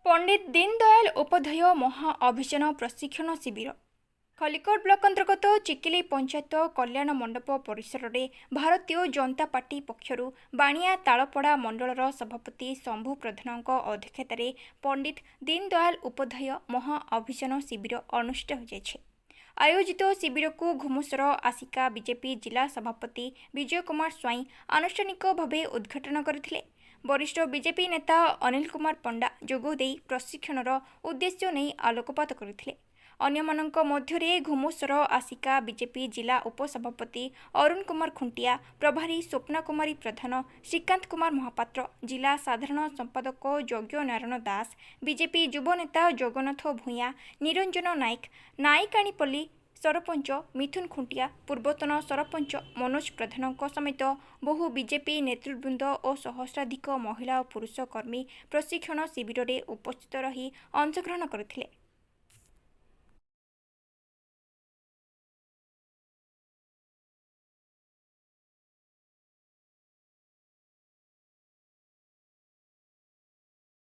पंडित दीनदयाल उपाध्याय महा अभियान प्रशिक्षण शिविर खलिकोट ब्लॉक अंतर्गत चिकिली पंचायत कल्याण मंडप परिसर में भारतीय जनता पार्टी पक्षर बाणिया तालपड़ा मंडलर सभापति शंभु प्रधान अध्यक्षतार पंडित दीनदयाल उपाध्याय महा अभियान शिविर अनुष्ठित हो आयोजित शिविर को घुमुसर आसिका बीजेपी जिला सभापति विजय कुमार स्वाई आनुष्ठानिक भाव उद्घाटन करथिले। वरिष्ठ बीजेपी नेता अनिल कुमार पंडा जोगदे प्रशिक्षणर उद्देश्य नहीं आलोकपात करथिले। अन्यमानंक मध्यरे घुमुसर आसिका बीजेपी जिला उपसभापति अरुण कुमार खुंटिया, प्रभारी स्वप्ना कुमारी प्रधान, श्रीकांत कुमार महापात्र, जिला साधारण संपादक यज्ञ नारायण दास, बीजेपी युव नेता जगन्नाथ भूया, निरंजन नायक, नायकाणीपल्ली सरपंच मिथुन खुंटिया, पूर्वतन सरपंच मनोज प्रधान समेत बहु बीजेपी नेतृवृंद और सहस्राधिक महिला और पुरुष कर्मी प्रशिक्षण शिविर में उपस्थित रही अंशग्रहण करथिले।